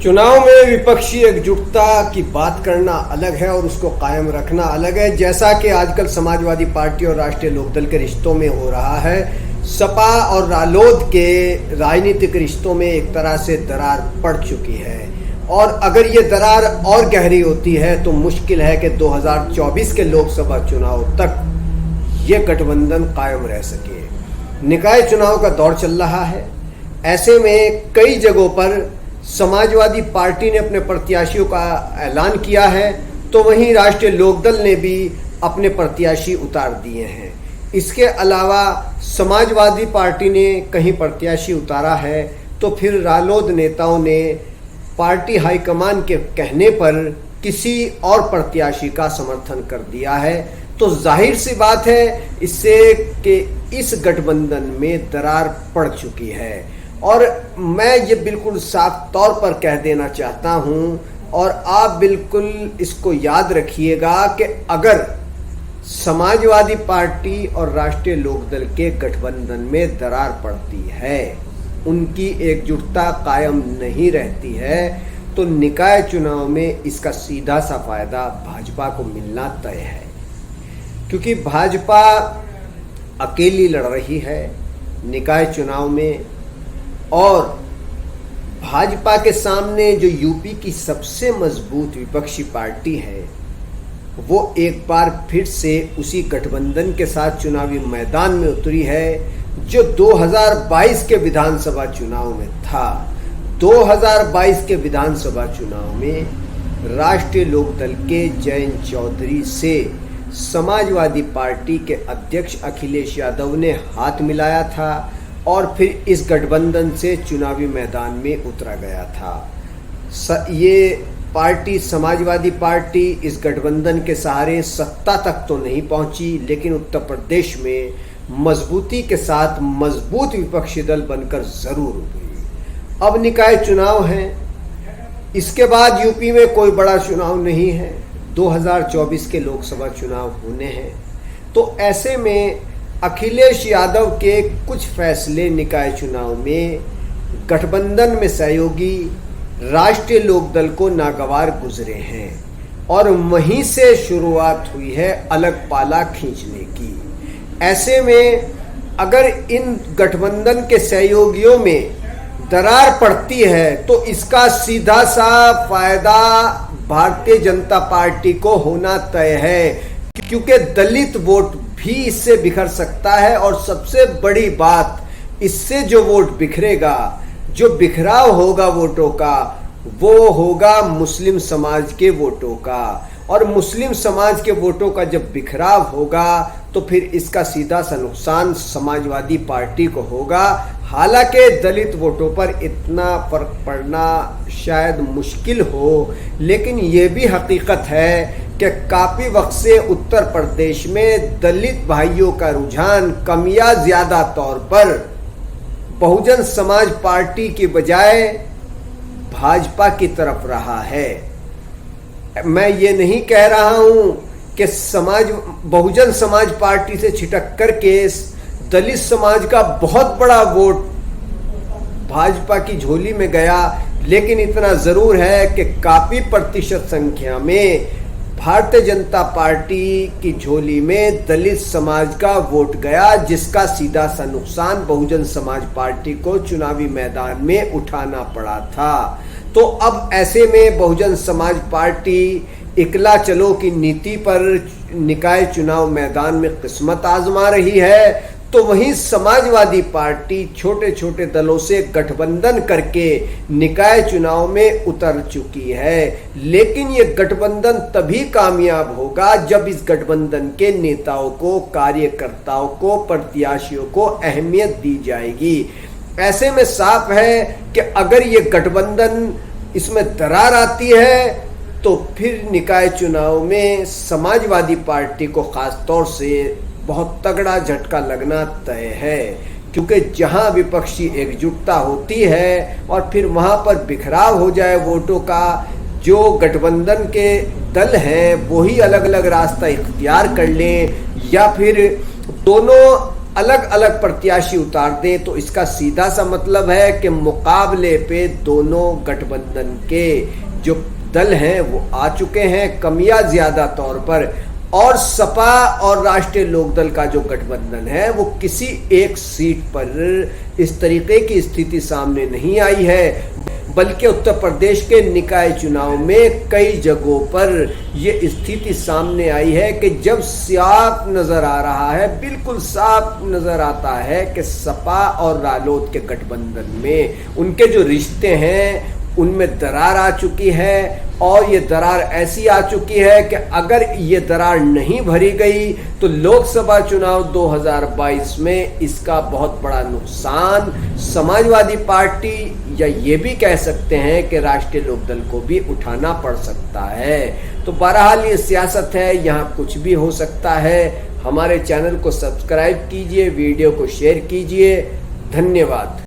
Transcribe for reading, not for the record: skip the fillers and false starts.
चुनाव में विपक्षी एकजुटता की बात करना अलग है और उसको कायम रखना अलग है। जैसा कि आजकल समाजवादी पार्टी और राष्ट्रीय लोकदल के रिश्तों में हो रहा है, सपा और रालोद के राजनीतिक रिश्तों में एक तरह से दरार पड़ चुकी है और अगर ये दरार और गहरी होती है तो मुश्किल है कि 2024 के लोकसभा चुनाव तक ये गठबंधन कायम रह सके। निकाय चुनाव का दौर चल रहा है। ऐसे में कई जगहों पर समाजवादी पार्टी ने अपने प्रत्याशियों का ऐलान किया है, तो वहीं राष्ट्रीय लोकदल ने भी अपने प्रत्याशी उतार दिए हैं। इसके अलावा समाजवादी पार्टी ने कहीं प्रत्याशी उतारा है, तो फिर रालोद नेताओं ने पार्टी हाईकमान के कहने पर किसी और प्रत्याशी का समर्थन कर दिया है। तो जाहिर सी बात है इससे कि इस गठबंधन में दरार पड़ चुकी है और मैं ये बिल्कुल साफ तौर पर कह देना चाहता हूँ और आप बिल्कुल इसको याद रखिएगा कि अगर समाजवादी पार्टी और राष्ट्रीय लोकदल के गठबंधन में दरार पड़ती है, उनकी एकजुटता कायम नहीं रहती है, तो निकाय चुनाव में इसका सीधा सा फायदा भाजपा को मिलना तय है। क्योंकि भाजपा अकेली लड़ रही है निकाय चुनाव में और भाजपा के सामने जो यूपी की सबसे मजबूत विपक्षी पार्टी है वो एक बार फिर से उसी गठबंधन के साथ चुनावी मैदान में उतरी है जो 2022 के विधानसभा चुनाव में था। 2022 के विधानसभा चुनाव में राष्ट्रीय लोकदल के जयंत चौधरी से समाजवादी पार्टी के अध्यक्ष अखिलेश यादव ने हाथ मिलाया था और फिर इस गठबंधन से चुनावी मैदान में उतरा गया था। ये पार्टी समाजवादी पार्टी इस गठबंधन के सहारे सत्ता तक तो नहीं पहुंची, लेकिन उत्तर प्रदेश में मजबूती के साथ मजबूत विपक्षी दल बनकर जरूर उभरी। अब निकाय चुनाव है, इसके बाद यूपी में कोई बड़ा चुनाव नहीं है, 2024 के लोकसभा चुनाव होने हैं। तो ऐसे में अखिलेश यादव के कुछ फैसले निकाय चुनाव में गठबंधन में सहयोगी राष्ट्रीय लोकदल को नागवार गुजरे हैं और वहीं से शुरुआत हुई है अलग पाला खींचने की। ऐसे में अगर इन गठबंधन के सहयोगियों में दरार पड़ती है तो इसका सीधा सा फायदा भारतीय जनता पार्टी को होना तय है, क्योंकि दलित वोट भी इससे बिखर सकता है और सबसे बड़ी बात, इससे जो वोट बिखरेगा, जो बिखराव होगा वोटों का, वो होगा मुस्लिम समाज के वोटों का और मुस्लिम समाज के वोटों का जब बिखराव होगा तो फिर इसका सीधा सा नुकसान समाजवादी पार्टी को होगा। हालांकि दलित वोटों पर इतना फर्क पड़ना शायद मुश्किल हो, लेकिन ये भी हकीकत है कि काफ़ी वक्त से उत्तर प्रदेश में दलित भाइयों का रुझान कम या ज़्यादा तौर पर बहुजन समाज पार्टी की बजाय भाजपा की तरफ रहा है। मैं ये नहीं कह रहा हूँ कि बहुजन समाज पार्टी से छिटक करके दलित समाज का बहुत बड़ा वोट भाजपा की झोली में गया, लेकिन इतना ज़रूर है कि काफ़ी प्रतिशत संख्या में भारतीय जनता पार्टी की झोली में दलित समाज का वोट गया, जिसका सीधा सा नुकसान बहुजन समाज पार्टी को चुनावी मैदान में उठाना पड़ा था। तो अब ऐसे में बहुजन समाज पार्टी इकला चलो की नीति पर निकाय चुनाव मैदान में किस्मत आजमा रही है, तो वहीं समाजवादी पार्टी छोटे छोटे दलों से गठबंधन करके निकाय चुनाव में उतर चुकी है। लेकिन ये गठबंधन तभी कामयाब होगा जब इस गठबंधन के नेताओं को, कार्यकर्ताओं को, प्रत्याशियों को अहमियत दी जाएगी। ऐसे में साफ है कि अगर ये गठबंधन इसमें दरार आती है तो फिर निकाय चुनाव में समाजवादी पार्टी को खास तौर से बहुत तगड़ा झटका लगना तय है, क्योंकि जहां विपक्षी एकजुटता होती है और फिर वहां पर बिखराव हो जाए वोटों का, जो गठबंधन के दल हैं वही अलग अलग रास्ता इख्तियार कर लें या फिर दोनों अलग अलग प्रत्याशी उतार दें तो इसका सीधा सा मतलब है कि मुकाबले पे दोनों गठबंधन के जो दल हैं वो आ चुके हैं कमियां ज्यादा तौर पर, और सपा और राष्ट्रीय लोकदल का जो गठबंधन है वो किसी एक सीट पर इस तरीके की स्थिति सामने नहीं आई है, बल्कि उत्तर प्रदेश के निकाय चुनाव में कई जगहों पर ये स्थिति सामने आई है कि जब साफ नजर आ रहा है, बिल्कुल साफ नजर आता है कि सपा और रालोद के गठबंधन में उनके जो रिश्ते हैं उनमें दरार आ चुकी है, और ये दरार ऐसी आ चुकी है कि अगर ये दरार नहीं भरी गई तो लोकसभा चुनाव 2022 में इसका बहुत बड़ा नुकसान समाजवादी पार्टी या ये भी कह सकते हैं कि राष्ट्रीय लोकदल को भी उठाना पड़ सकता है। तो बहरहाल ये सियासत है, यहाँ कुछ भी हो सकता है। हमारे चैनल को सब्सक्राइब कीजिए, वीडियो को शेयर कीजिए। धन्यवाद।